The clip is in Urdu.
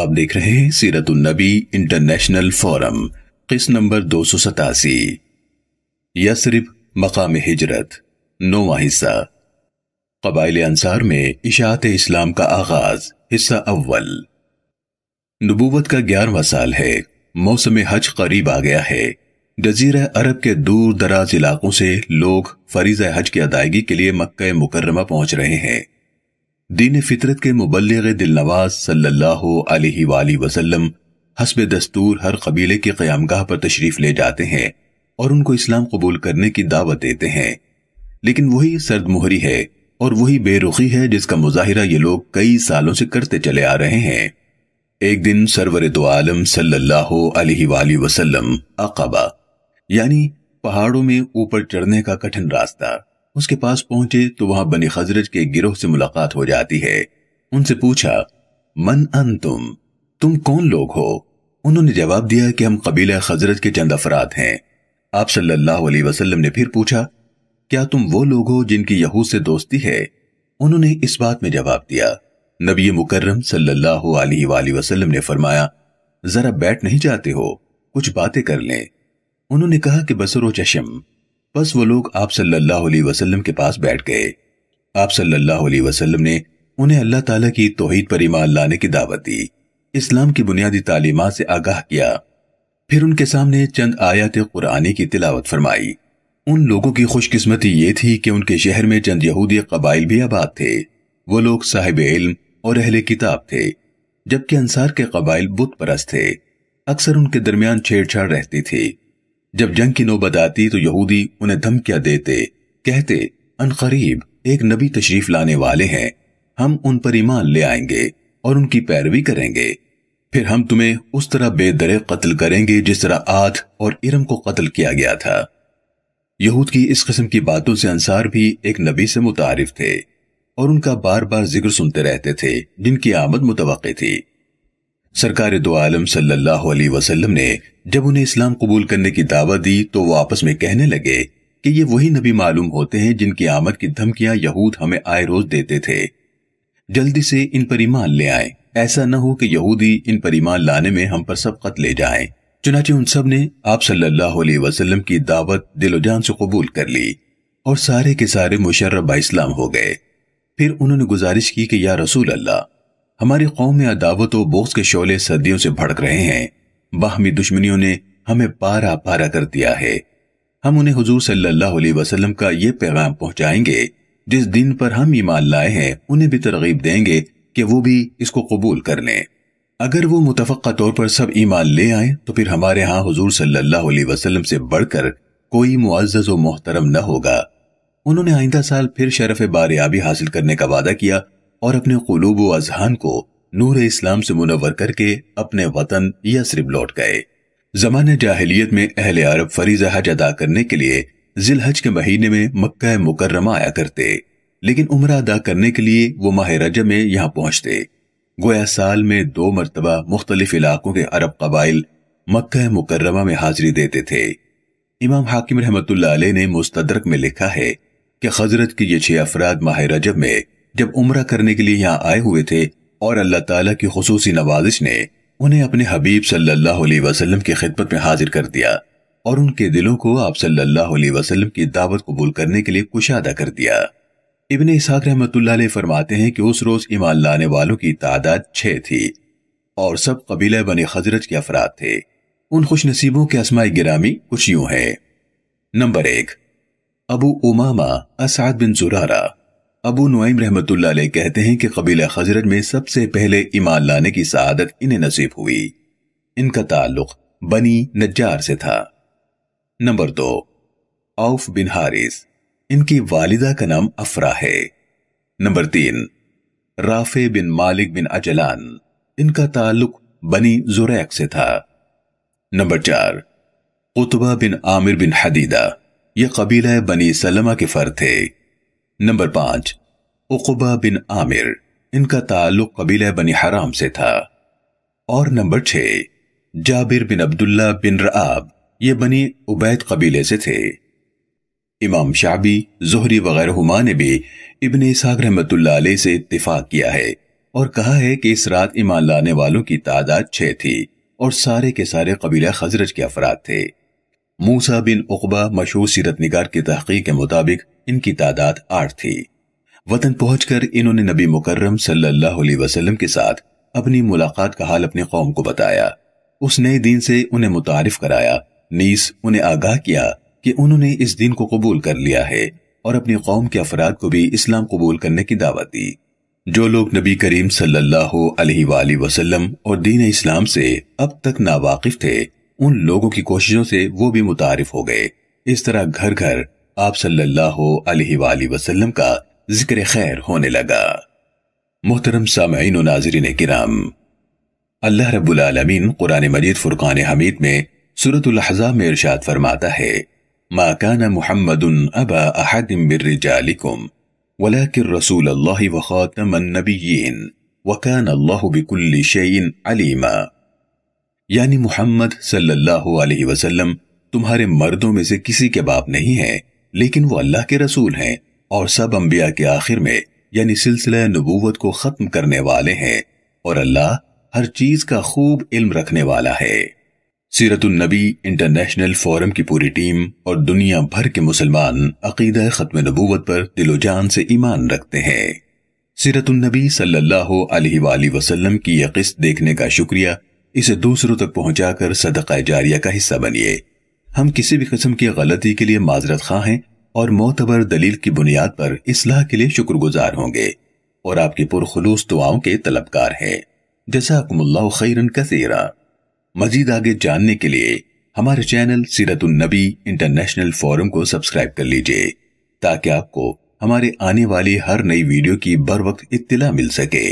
آپ دیکھ رہے ہیں سیرت النبی انٹرنیشنل فورم، قسط نمبر 287، یثرب مقام ہجرت، 9واں حصہ۔ قبائل انصار میں اشاعت اسلام کا آغاز، حصہ اول۔ نبوت کا 11واں سال ہے، موسم حج قریب آ گیا ہے۔ جزیرہ عرب کے دور دراز علاقوں سے لوگ فریضہ حج کی ادائیگی کے لیے مکہ مکرمہ پہنچ رہے ہیں۔ دین فطرت کے مبلغ دلنواز صلی اللہ علیہ وآلہ وسلم حسب دستور ہر قبیلے کی قیامگاہ پر تشریف لے جاتے ہیں اور ان کو اسلام قبول کرنے کی دعوت دیتے ہیں، لیکن وہی سرد مہری ہے اور وہی بے رخی ہے جس کا مظاہرہ یہ لوگ کئی سالوں سے کرتے چلے آ رہے ہیں۔ ایک دن سرور دو عالم صلی اللہ علیہ وآلہ وسلم عقبہ یعنی پہاڑوں میں اوپر چڑھنے کا کٹھن راستہ، اس کے پاس پہنچے تو وہاں بنی خزرج کے گروہ سے ملاقات ہو جاتی ہے۔ ان سے پوچھا، من انتم، تم کون لوگ ہو؟ انہوں نے جواب دیا کہ ہم قبیلہ خزرج کے چند افراد ہیں۔ آپ صلی اللہ علیہ وسلم نے پھر پوچھا، کیا تم وہ لوگ ہو جن کی یہود سے دوستی ہے؟ انہوں نے اس بات میں جواب دیا۔ نبی مکرم صلی اللہ علیہ وآلہ وسلم نے فرمایا، ذرا بیٹھ نہیں جاتے ہو، کچھ باتیں کر لیں۔ انہوں نے کہا کہ بصر و چشم۔ بس وہ لوگ آپ صلی اللہ علیہ وسلم کے پاس بیٹھ گئے۔ آپ صلی اللہ علیہ وسلم نے انہیں اللہ تعالیٰ کی توحید پر ایمان لانے کی دعوت دی، اسلام کی بنیادی تعلیمات سے آگاہ کیا، پھر ان کے سامنے چند آیات قرآنی کی تلاوت فرمائی۔ ان لوگوں کی خوش قسمتی یہ تھی کہ ان کے شہر میں چند یہودی قبائل بھی آباد تھے۔ وہ لوگ صاحب علم اور اہل کتاب تھے، جبکہ انصار کے قبائل بت پرست تھے۔ اکثر ان کے درمیان چھیڑ چھاڑ رہتی تھی۔ جب جنگ کی نوبت آتی تو یہودی انہیں دھمکیاں دیتے، کہتے عنقریب ایک نبی تشریف لانے والے ہیں، ہم ان پر ایمان لے آئیں گے اور ان کی پیروی کریں گے، پھر ہم تمہیں اس طرح بے درے قتل کریں گے جس طرح عاد اور ارم کو قتل کیا گیا تھا۔ یہود کی اس قسم کی باتوں سے انصار بھی ایک نبی سے متعارف تھے اور ان کا بار بار ذکر سنتے رہتے تھے جن کی آمد متوقع تھی۔ سرکار دو عالم صلی اللہ علیہ وسلم نے جب انہیں اسلام قبول کرنے کی دعوت دی تو وہ آپس میں کہنے لگے کہ یہ وہی نبی معلوم ہوتے ہیں جن کی آمد کی دھمکیاں یہود ہمیں آئے روز دیتے تھے، جلدی سے ان پر ایمان لے آئیں، ایسا نہ ہو کہ یہودی ان پر ایمان لانے میں ہم پر سبقت لے جائیں۔ چنانچہ ان سب نے آپ صلی اللہ علیہ وسلم کی دعوت دل و جان سے قبول کر لی اور سارے کے سارے مشرف با اسلام ہو گئے۔ پھر انہوں نے گزارش کی کہ یا رسول اللہ، ہماری قوم میں عداوت و بغض کے شعلے صدیوں سے بھڑک رہے ہیں، باہمی دشمنیوں نے ہمیں پارا پارا کر دیا ہے، ہم انہیں حضور صلی اللہ علیہ وسلم کا یہ پیغام پہنچائیں گے جس دن پر ہم ایمان لائے ہیں، انہیں بھی ترغیب دیں گے کہ وہ بھی اس کو قبول کر لیں۔ اگر وہ متفقہ طور پر سب ایمان لے آئیں تو پھر ہمارے ہاں حضور صلی اللہ علیہ وسلم سے بڑھ کر کوئی معزز و محترم نہ ہوگا۔ انہوں نے آئندہ سال پھر شرف باریابی حاصل کرنے کا وعدہ کیا اور اپنے قلوب و اذہان کو نور اسلام سے منور کر کے اپنے وطن یثرب لوٹ گئے۔ زمانہ جاہلیت میں اہل عرب فریضہ حج ادا کرنے کے لیے ذی الحج کے مہینے میں مکہ مکرمہ آیا کرتے، لیکن عمرہ ادا کرنے کے لیے وہ ماہ رجب میں یہاں پہنچتے۔ گویا سال میں 2 مرتبہ مختلف علاقوں کے عرب قبائل مکہ مکرمہ میں حاضری دیتے تھے۔ امام حاکم رحمۃ اللہ علیہ نے مستدرک میں لکھا ہے کہ خزرج کے یہ 6 افراد ماہ رجب میں جب عمرہ کرنے کے لیے یہاں آئے ہوئے تھے اور اللہ تعالیٰ کی خصوصی نوازش نے انہیں اپنے حبیب صلی اللہ علیہ وسلم کی خدمت میں حاضر کر دیا اور ان کے دلوں کو آپ صلی اللہ علیہ وسلم کی دعوت قبول کرنے کے لیے کشادہ کر دیا۔ ابن اسحاق رحمۃ اللہ علیہ فرماتے ہیں کہ اس روز ایمان لانے والوں کی تعداد 6 تھی اور سب قبیلہ بنی خزرج کے افراد تھے۔ ان خوش نصیبوں کے اسماء گرامی کچھ یوں ہیں۔ نمبر 1، ابو امامہ اسعد بن زرارہ۔ ابو نعیم رحمۃ اللہ علیہ کہتے ہیں کہ قبیلہ خزرج میں سب سے پہلے ایمان لانے کی سعادت انہیں نصیب ہوئی۔ ان کا تعلق بنی نجار سے تھا۔ نمبر 2، عوف بن حارث، ان کی والدہ کا نام افرا ہے۔ نمبر 3، رافع بن مالک بن عجلان، ان کا تعلق بنی زریق سے تھا۔ نمبر 4، قطبہ بن عامر بن حدیدہ، یہ قبیلہ بنی سلمہ کے فرد تھے۔ نمبر 5، عقبہ بن عامر، ان کا تعلق قبیلہ بنی حرام سے تھا۔ اور نمبر 6، جابر بن عبداللہ بن رعاب، یہ بنی عبید قبیلے سے تھے۔ امام شعبی، زہری وغیرہ نے بھی ابن اسحاق رحمۃ اللہ علیہ سے اتفاق کیا ہے اور کہا ہے کہ اس رات ایمان لانے والوں کی تعداد 6 تھی اور سارے کے سارے قبیلہ خزرج کے افراد تھے۔ موسیٰ بن عقبہ مشہور سیرت نگار کی تحقیق کے مطابق ان کی تعداد 8 تھی۔ وطن پہنچ کر انہوں نے نبی مکرم صلی اللہ علیہ وسلم کے ساتھ اپنی ملاقات کا حال اپنی قوم کو بتایا۔ اس نئے دین سے انہیں متعارف کرایا، نیز انہیں آگاہ کیا کہ انہوں نے اس دین کو قبول کر لیا ہے، اور اپنی قوم کے افراد کو بھی اسلام قبول کرنے کی دعوت دی۔ جو لوگ نبی کریم صلی اللہ علیہ وآلہ وسلم اور دین اسلام سے اب تک ناواقف تھے، ان لوگوں کی کوششوں سے وہ بھی متعارف ہو گئے۔ اس طرح گھر گھر آپ صلی اللہ علیہ وآلہ وسلم کا ذکر خیر ہونے لگا۔ محترم سامعین و ناظرین کرام، اللہ رب العالمین قرآن مجید فرقان حمید میں سورۃ الاحزاب میں ارشاد فرماتا ہے: ما كان محمد ابا احد من رجالكم ولكن رسول الله وخاتم النبيين وكان الله بكل شيء عليما۔ یعنی محمد صلی اللہ علیہ وسلم تمہارے مردوں میں سے کسی کے باپ نہیں ہیں، لیکن وہ اللہ کے رسول ہیں اور سب انبیاء کے آخر میں یعنی سلسلہ نبوت کو ختم کرنے والے ہیں، اور اللہ ہر چیز کا خوب علم رکھنے والا ہے۔ سیرت النبی انٹرنیشنل فورم کی پوری ٹیم اور دنیا بھر کے مسلمان عقیدہ ختم نبوت پر دل و جان سے ایمان رکھتے ہیں۔ سیرت النبی صلی اللہ علیہ وآلہ وسلم کی یہ قسط دیکھنے کا شکریہ، اسے دوسروں تک پہنچا کر صدقہ جاریہ کا حصہ بنیے۔ ہم کسی بھی قسم کی غلطی کے لیے معذرت خواہ ہیں اور معتبر دلیل کی بنیاد پر اصلاح کے لیے شکر گزار ہوں گے، اور آپ کی پرخلوص دعاؤں کے طلبگار ہیں۔ جزاکم اللہ خیرا کثیرا۔ مزید آگے جاننے کے لیے ہمارے چینل سیرت النبی انٹرنیشنل فورم کو سبسکرائب کر لیجئے، تاکہ آپ کو ہمارے آنے والی ہر نئی ویڈیو کی بر وقت اطلاع مل سکے۔